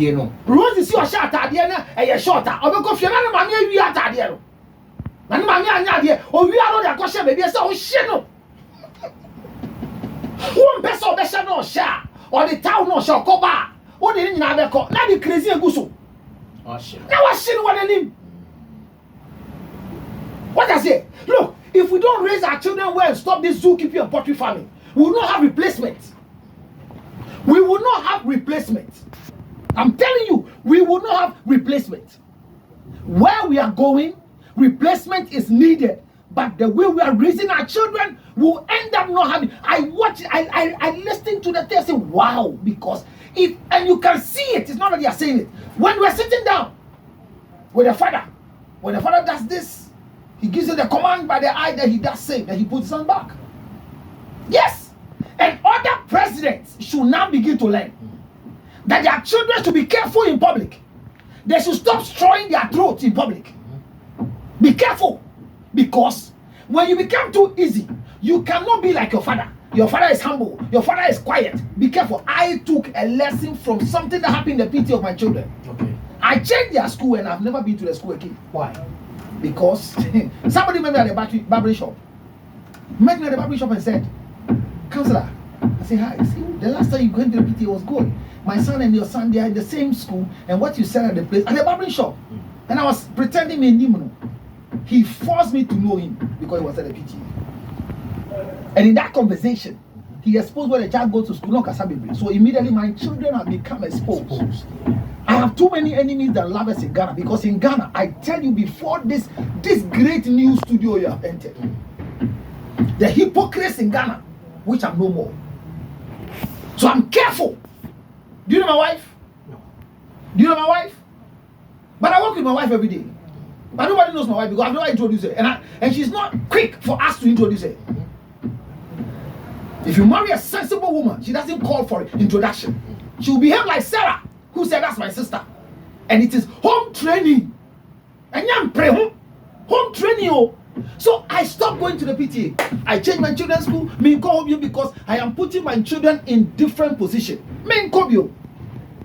fie no. Rose is your short idea na e shorter. Obeko fie na ma me awi atade no. Na ma me anya de o wi aro de akoshe baby say o hye no. One person be say no sha or the town no sha koba. O de nyina be ko na the crazy eguso. Oh shit. Now what shit what name? What I say? Look, if we don't raise our children well and stop this zookeeping and poultry farming, we will not have replacement. We will not have replacement. I'm telling you, we will not have replacement. Where we are going, replacement is needed. But the way we are raising our children will end up not having. I listen to the thing and say, wow, because if, and you can see it, it's not that they are saying it. When we're sitting down with the father, when the father does this, he gives you the command by the eye that he does say, that he puts his hand back. Yes. And other presidents should now begin to learn that their children should be careful in public. They should stop destroying their throats in public. Be careful. Because when you become too easy, you cannot be like your father. Your father is humble. Your father is quiet. Be careful. I took a lesson from something that happened in the PT of my children. Okay. I changed their school and I've never been to the school again. Why? Because somebody met me at the barber shop. Met me at the barber shop and said, Counsellor, I said, hi. See, the last time you went to the PT was good. My son and your son, they are in the same school. And what you said at the place, at the barber shop. And I was pretending me knew. He forced me to know him because he was at the PT. And in that conversation, he exposed when the child goes to school, not Kasabibi. So immediately my children have become exposed. I have too many enemies that love us in Ghana, because in Ghana, I tell you, before this great new studio you have entered, the hypocrites in Ghana, which are no more. So I'm careful. Do you know my wife? No. Do you know my wife? But I work with my wife every day. But nobody knows my wife because I've never introduced her. And she's not quick for us to introduce her. If you marry a sensible woman, she doesn't call for introduction. She will behave like Sarah, who said, that's my sister. And it is home training. And I'm home training. Oh. So I stopped going to the PTA. I changed my children's school. Me call you because I am putting my children in different position. Me call you.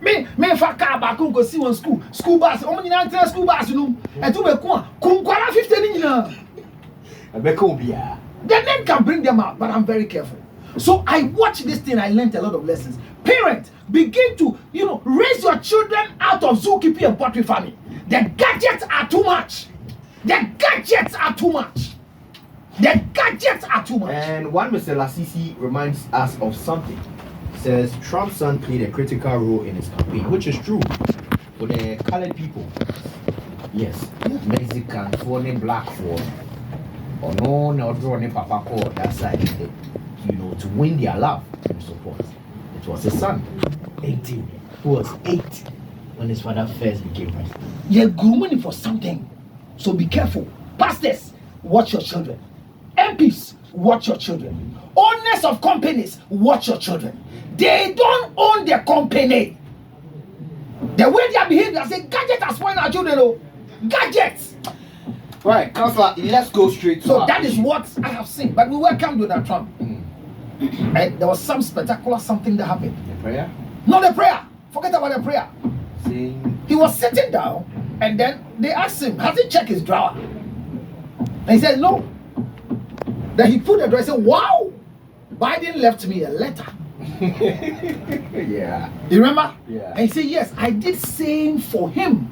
Me fa car back go see one school bus. Omo nyina enter school bus no. And to be kunkwara 50 ni nyina. The name can bring them out, but I'm very careful. So I watch this thing. I learned a lot of lessons. Parents, begin to raise your children out of zookeeping and poultry farming. The gadgets are too much. The gadgets are too much. The gadgets are too much. And one Mr. Lasisi reminds us of something. Says Trump's son played a critical role in his campaign, which is true for the colored people. Yes, Mexican for the black for, or no draw the papa call that side, to win their love and support. It was his son, 18. Who was 8 when his father first became president. You're grooming for something, so be careful. Pastors, watch your children. MPs, watch your children. Owners of companies, watch your children. They don't own their company. The way they are behaving, I say gadgets are spoiling our children. Oh, gadgets. Right, Counsellor, let's go straight to. So that is what I have seen. But we welcome Donald Trump. And there was some spectacular something that happened. The prayer? Not the prayer. Forget about the prayer. Sing. He was sitting down, and then they asked him, has he checked his drawer? And he said, no. Then he put the drawer and said, wow, Biden left me a letter. Yeah. You remember? Yeah. And he said, yes, I did same for him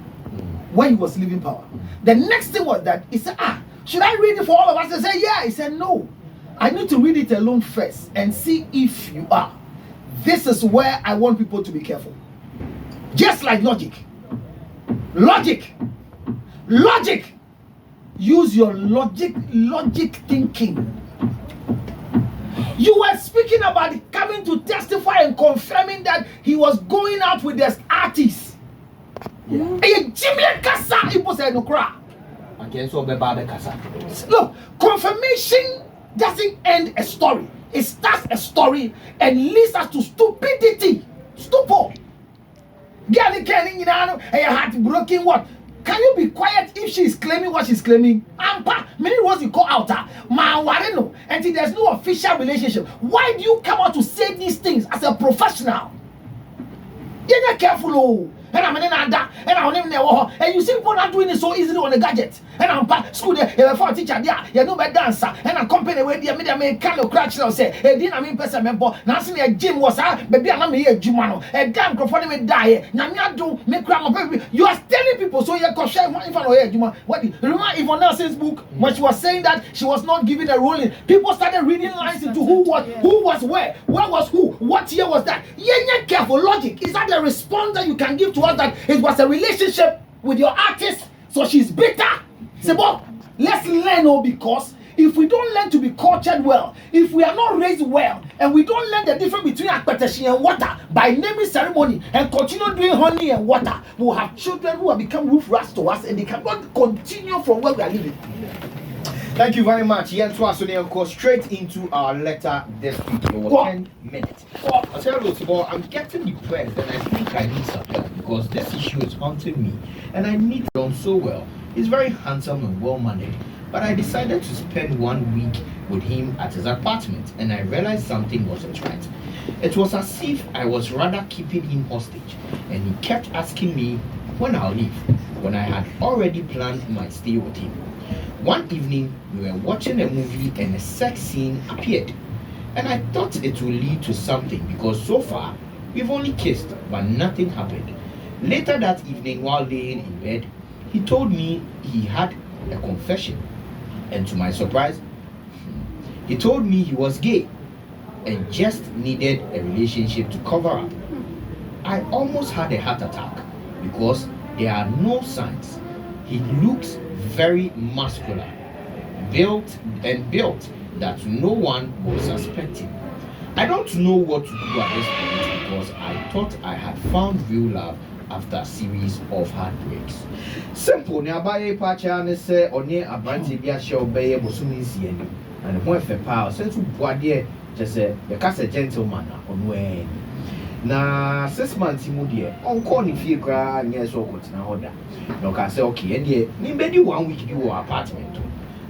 when he was leaving power. The next thing was that he said, should I read it for all of us? I said, yeah. He said, no. I need to read it alone first and see if you are. This is where I want people to be careful. Just like logic. Logic. Use your logic thinking. You were speaking about coming to testify and confirming that he was going out with this artist. Yeah. Look, confirmation doesn't end a story. It starts a story and leads us to stupidity. Stupid. Heartbroken what? Can you be quiet if she is claiming what she's claiming? Many words you call out. Until there's no official relationship. Why do you come out to say these things as a professional? You're not careful. and I'm in that, and I'm in there, and you see people not doing it so easily on the gadget. And I'm part school there, you have a teacher there, you know, by dancer, and I'm company where they made kind of crash now say, hey, didn't I mean person member, now see a gym was maybe I'm here, Jumano, a damn crofone me die, Namia do make crime baby. You are telling people so you can share one if I know here, Juma. What remember Yvonne Nelson's book when she was saying that she was not given a ruling, people started reading lines into who was where was who, what year was that? Yeah, careful logic. Is that the response that you can give to us that it was a relationship with your artist, so she's bitter? Say, but let's learn, because if we don't learn to be cultured well, if we are not raised well, and we don't learn the difference between akpeteshi and water by naming ceremony and continue doing honey and water, we'll have children who have become roof rats to us and they cannot continue from where we are living. Thank you very much. Yes, so of course, straight into our letter this week. It was 10 minutes. I'll tell you, well, I'm getting depressed and I think I need something because this issue is haunting me and I need him so well. He's very handsome and well-mannered, but I decided to spend 1 week with him at his apartment and I realized something wasn't right. It was as if I was rather keeping him hostage and he kept asking me when I'll leave, when I had already planned my stay with him. One evening, we were watching a movie and a sex scene appeared. And I thought it would lead to something because so far, we've only kissed, but nothing happened. Later that evening, while laying in bed, he told me he had a confession. And to my surprise, he told me he was gay and just needed a relationship to cover up. I almost had a heart attack because there are no signs. He looks very muscular, built that no one will suspect him. I don't know what to do at this point because I thought I had found real love after a series of heartbreaks. Simple, nearby pacha and say or near a brandy be a show bay bosumisi and when for power since boadier just say the cast a gentleman on way. Na 6 months mu de on call ni fie kra nya so kotina order no ka say okay and dey me be di 1 week di wo apartment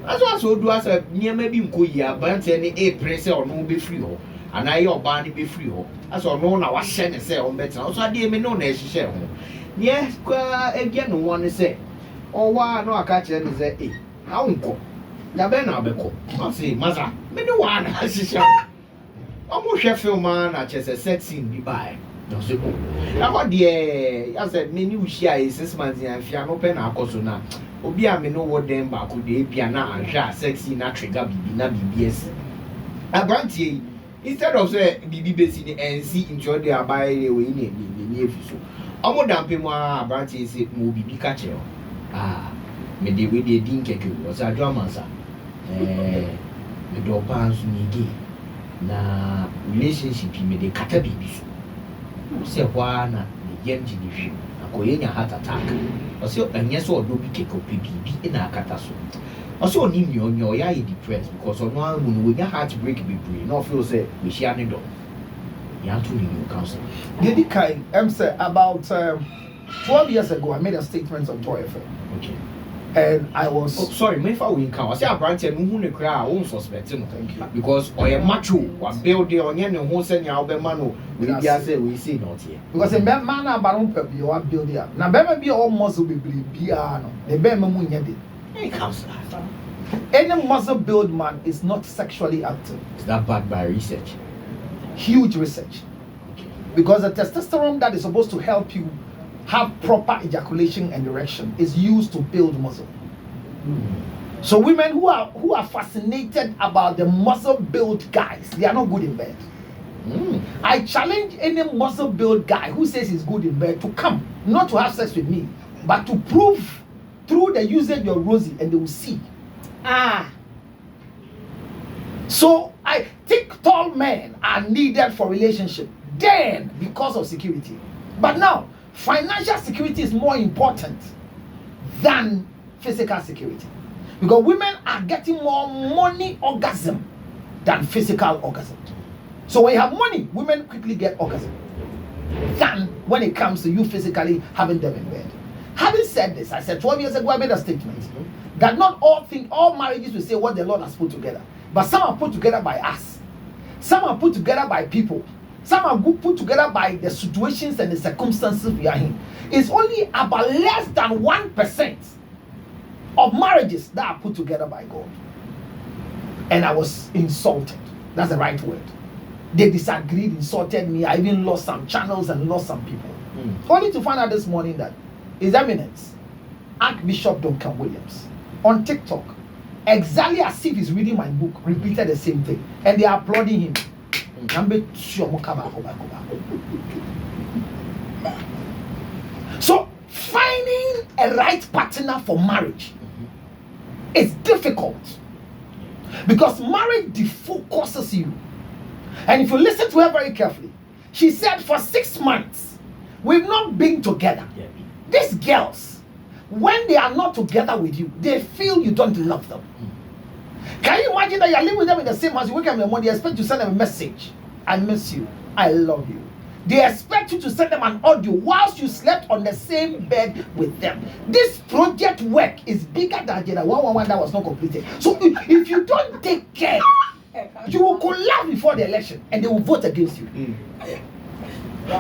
aso do as nyema bi nko yi abante ne april say ono be free ho ana ye oba ne be free ho aso no na wa hye ne say on better so ade me no na ehye ho ne kwa egia no won say owa no aka kire ne say awonko ya be na abeko o say maza me ni wa na ehye I'm sure film man at a sex scene be by. No, so now, dear, as a menu share 6 months and Fiano Pen Acosona. Obia me know what them back could be piana and share sexy na trigger na BBS. A brandy instead of say BB and see enjoy their buy away in the near future. I'm more damping my brandy say movie catcher. Ah, me the way they didn't get you was a drama, sir. The door pants me na relationship me de kata bibi so se kwa na the yam jini akoye nya heart attack o se anya so odo bi keko bibi na akata so o se oni mi onyo ya depressed because ono amu no nya heartbreak bibi no feel say we share ne do ya to ni counsel Dedi kai say about 12 years ago I made a statement on Toy FM. Okay. And I was sorry, me fa we count. I say apparently no hu ne kra won suspect no. Thank you. Because oye macho wa build the onye ne ho se nya obema no we bia say we see not here. Because a man na baron pe bi o build here. Na be be all muscle be bia no. The be me mu nya de. Hey counsel. Any muscle build man is not sexually active. Is that backed by research? Huge research. Okay. Because the testosterone that is supposed to help you have proper ejaculation and erection is used to build muscle. So women who are fascinated about the muscle build guys, they are not good in bed. I challenge any muscle build guy who says he's good in bed to come, not to have sex with me, but to prove through the usage of Rosie, and they will see. So I think tall men are needed for relationship then because of security. But now financial security is more important than physical security because women are getting more money orgasm than physical orgasm. So when you have money, women quickly get orgasm than when it comes to you physically having them in bed. Having said this, I said 12 years ago I made a statement that not all marriages will say what the Lord has put together, but some are put together by us, some are put together by people, some are good put together by the situations and the circumstances we are in. It's only about less than 1% of marriages that are put together by God. And I was insulted. That's the right word. They disagreed, insulted me. I even lost some channels and lost some people. Only to find out this morning that His Eminence, Archbishop Duncan Williams, on TikTok, exactly as if he's reading my book, repeated the same thing. And they are applauding him. So, finding a right partner for marriage is difficult. Because marriage defocuses you. And if you listen to her very carefully, she said for 6 months, we've not been together. These girls, when they are not together with you, they feel you don't love them. Can you imagine that you're living with them in the same house? You wake up in the morning, they expect to send them a message. I miss you. I love you. They expect you to send them an audio whilst you slept on the same bed with them. This project work is bigger than Agenda 111 that was not completed. So if you don't take care, you will collapse before the election and they will vote against you.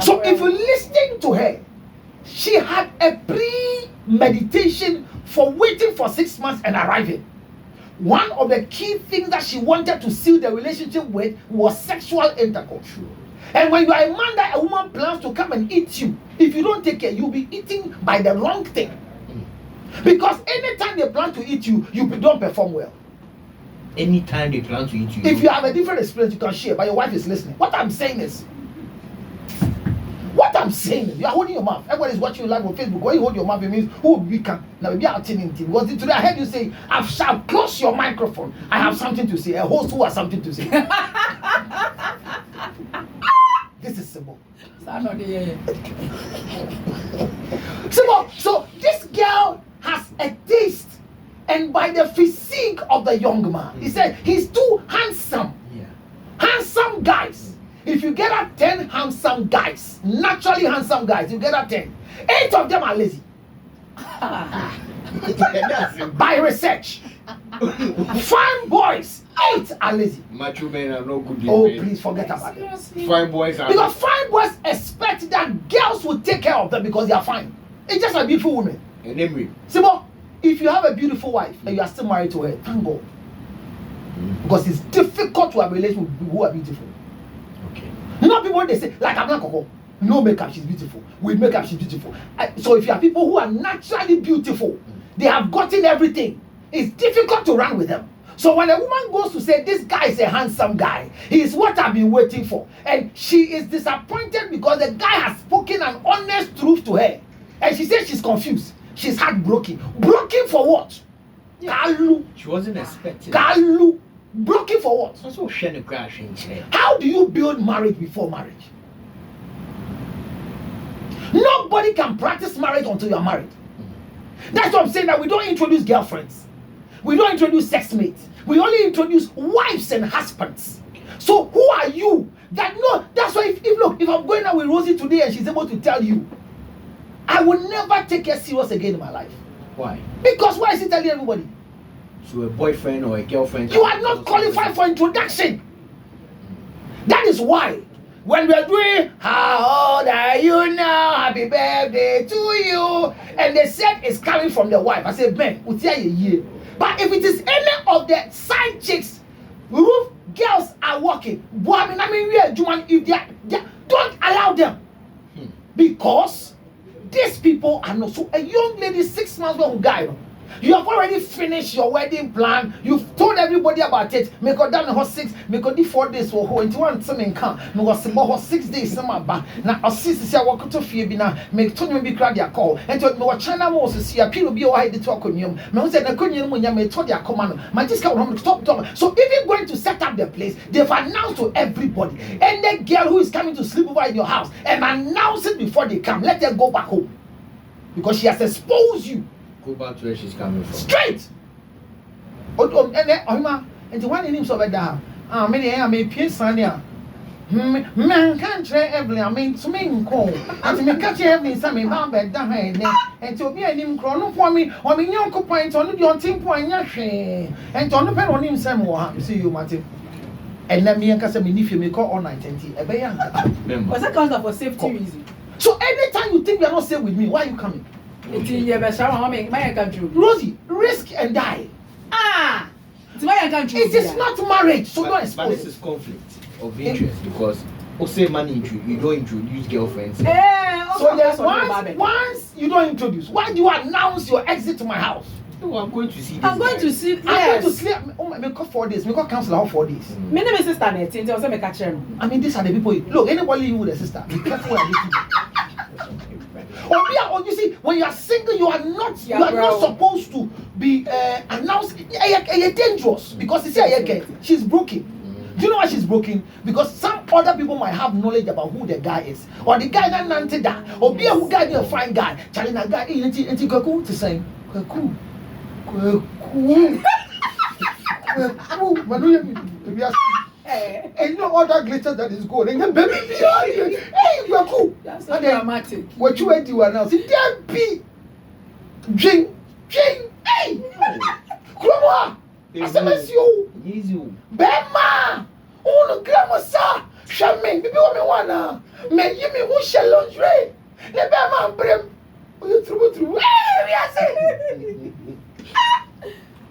So if you listen to her, she had a pre-meditation for waiting for 6 months and arriving. One of the key things that she wanted to seal the relationship with was sexual intercourse. And when you are a man that a woman plans to come and eat you, if you don't take care, you'll be eaten by the wrong thing. Because anytime they plan to eat you, you don't perform well. Anytime they plan to eat you. If you have a different experience, you can share, but your wife is listening. What I'm saying is, you are holding your mouth. Everybody's watching you live on Facebook. When you hold your mouth, it means who we can. Now maybe I'll tune in. Because today I heard you say, I shall close your microphone. I have something to say. A host who has something to say. This is simple. Simple. So this girl has a taste, and by the physique of the young man, he said he's too handsome. Handsome guys. If you get at 10 handsome guys, naturally handsome guys, you get at 10. 8 of them are lazy. By research. Fine boys, 8 are lazy. Macho men are no good. Oh, please forget about it. Fine boys are. Because fine boys expect that girls will take care of them because they are fine. It's just like beautiful women. And then Simple. If you have a beautiful wife and you are still married to her, thank God. Because it's difficult to have a relationship with people who are beautiful. Okay. Not people they say, like I'm not Coco. No makeup, she's beautiful. With makeup, she's beautiful. So if you have people who are naturally beautiful, they have gotten everything. It's difficult to run with them. So when a woman goes to say, this guy is a handsome guy, he is what I've been waiting for, and she is disappointed because the guy has spoken an honest truth to her, and she says she's confused. She's heartbroken. Broken for what? Kalu. She wasn't expecting. Kalu. Broken for what? Also, crashing. How do you build marriage before marriage? Nobody can practice marriage until you are married. That's what I'm saying, that we don't introduce girlfriends. We don't introduce sex mates. We only introduce wives and husbands. So who are you? That's why if I'm going out with Rosie today and she's able to tell you, I will never take her serious again in my life. Why? Because why is he telling everybody? So a boyfriend or a girlfriend. You are not qualified for introduction. That is why when we are doing how old are you now? Happy birthday to you. And they said it's coming from the wife. I said, man, we'll tell you a year. But if it is any of the side chicks, roof girls are working. If they don't allow them. Because these people are not. So a young lady, 6 months old guy, you have already finished your wedding plan. You've told everybody about it. Make her done her 6, make her do 4 days for her. Into one something can. No was about her 6 days. Some about now. Our sisters are walking to fear. Bina make Tony be crowd their call. And to no China was to see a people be alright to talk on you. No said the Kunyan when you may told their command. My discount home stop. So if you're going to set up the place, they've announced to everybody. And the girl who is coming to sleep over in your house and announce it before they come. Let them go back home because she has exposed you. Go back to where she's coming from. Straight. And the one in him so bad. I may pierce Sanya. Man can't try every. I mean, to me, call. And to me, catch every something about that. And to be a name chrono for me, or me, young point on your team point. And to on the pen on him, some more. See you, Martin. And let me and say me if you call all 9:10. Was that counselor for safety reason? So anytime you think you are not safe with me, why are you coming? Rosie, risk and die. It is not marriage, so don't expose. But this is conflict of interest because say money you don't introduce girlfriends. So yes, once you don't introduce, why do you announce your exit to my house? No, I'm going to see this. I'm going to see. I'm going to sleep. Oh my, make 4 days. Make counselor 4 days. My name is sister Nettie. I mean, these are the people. Look, anybody you with a sister, be careful what you do. Or you see, when you are single, you are not supposed to be announced. You're dangerous because you see, she's broken. Do you know why she's broken? Because some other people might have knowledge about who the guy is, or the guy that nanted that, or be a who guy, a fine guy, telling a guy, ain't cool to say, cool. And you know all that glitter that is gold. And then baby, hey, we're cool. That's not dramatic. What you went to now? See, there be drink, hey, come on. I said, you, Bema, oh no, grandma, sir, shall me, baby, woman, may you me who shall lingerie, the Bema, brim, you through,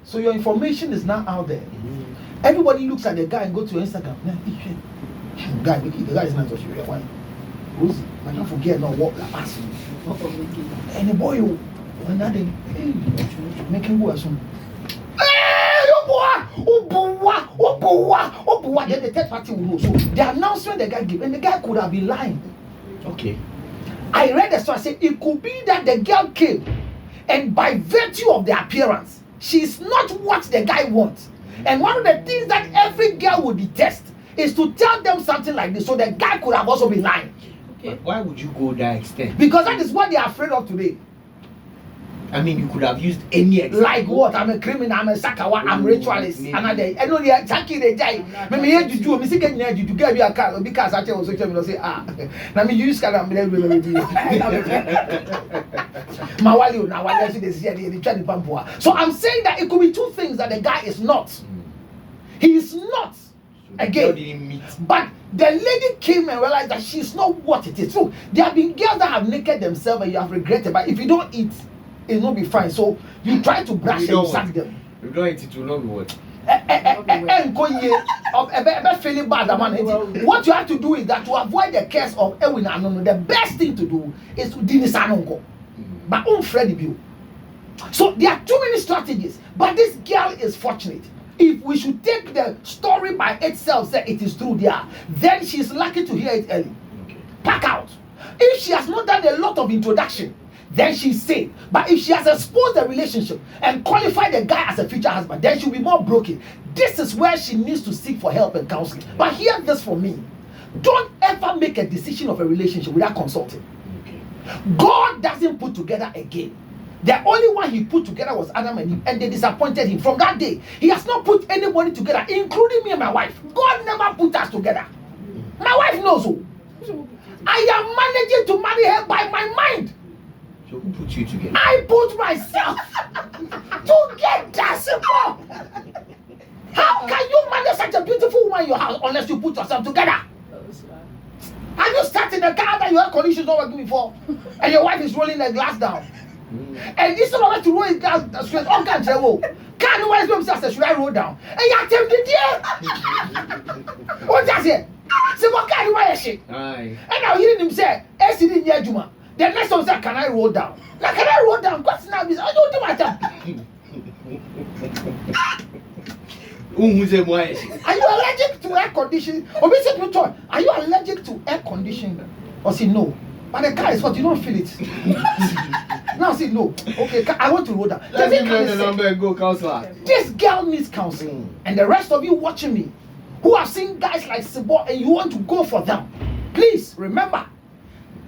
so your information is now out there. Everybody looks at the guy and go to Instagram. Guy, the guy is not touching your wine. Rosie, I don't forget not walk like us. And the boy, when that day, making worse. Then the third party will know. So the announcement the guy gave, and the guy could have been lying. Okay. I read the story. I said it could be that the girl came, and by virtue of the appearance, she's not what the guy wants. And one of the things that every girl would detest is to tell them something like this. So the guy could have also been lying. Okay. But why would you go that extent? Because that is what they are afraid of today. I mean, you could have used any example. Like what? I'm a criminal, I'm a sakawa, I'm ritualist. And I know they are taking the guy. Me here to do, me see get near you to get you a car because I tell social media say now me use kind of Mawali now I see this here they try to pampoa. So I'm saying that it could be two things that the guy is not. He is not. Again, but the lady came and realized that she's not what it is. So there have been girls that have naked themselves and you have regretted. But if you don't eat, it will not be fine. So you try to brush and sack them. You don't eat, it will not be what? Feeling bad, what you have to do is that to avoid the curse of the best thing to do is to dinisanongo. But unfriendly you. So there are too many strategies. But this girl is fortunate. If we should take the story by itself, say it is true there, then she's lucky to hear it early. Pack out. If she has not done a lot of introduction, then she's safe. But if she has exposed the relationship and qualified the guy as a future husband, then she'll be more broken. This is where she needs to seek for help and counseling. But hear this from me. Don't ever make a decision of a relationship without consulting. God doesn't put together again. The only one he put together was Adam and Eve, and they disappointed him. From that day, he has not put anybody together, including me and my wife. God never put us together. My wife knows who. I am managing to marry her by my mind. So who put you together? I put myself together, simple. How can you manage such a beautiful woman in your house unless you put yourself together? Have you started the car that your air condition is not working before, and your wife is rolling the glass down? And this is not to roll it down straight. Oh, can't you? Can't you wise them say, should I roll down? And you attempt it here. What's that here? Say, what can you wear shit? And now hearing him say, I see the Juma. The next one said, can I roll down? Now, can I roll down? What's now? I don't do my job. Are you allergic to air conditioning? Or basically, are you allergic to air conditioning? Or say no. But the car is what you don't feel it. Now say no. Okay, I want to roll down. Let me know the number and go, counselor. This girl needs counseling. And the rest of you watching me, who have seen guys like Sibo and you want to go for them, please remember,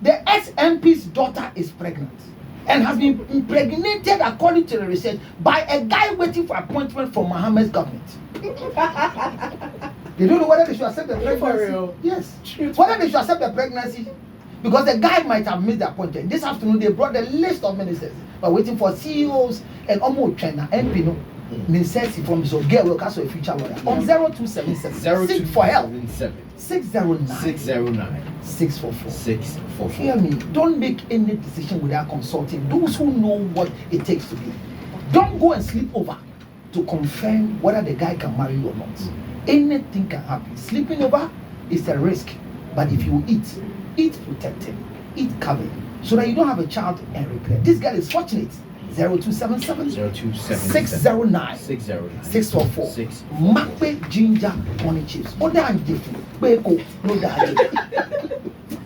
the ex-MP's daughter is pregnant and has been impregnated, according to the research, by a guy waiting for appointment from Mohammed's government. They don't know whether they should accept the pregnancy. For real? Yes. Whether they should accept the pregnancy. Because the guy might have missed the appointment. This afternoon, they brought the list of ministers. But waiting for CEOs and almost China, MP, no. necessity from so girl will cancel a future lawyer on 0277 seek for help 609 644. 644. Hear me, don't make any decision without consulting those who know what it takes to be. Don't go and sleep over to confirm whether the guy can marry you or not. Anything can happen. Sleeping over is a risk, but if you eat protected, eat covered, so that you don't have a child and regret. This girl is fortunate. 0277 609 644. Makwe ginger honey chips. Order and gift. Beko no daddy.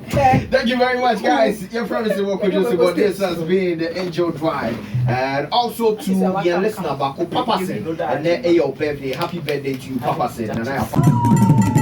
Thank you very much, guys. Your friend is working just about this has been the Angel Drive, and also to your listener, Papa said, and then your birthday, happy birthday to you, Papa said, and I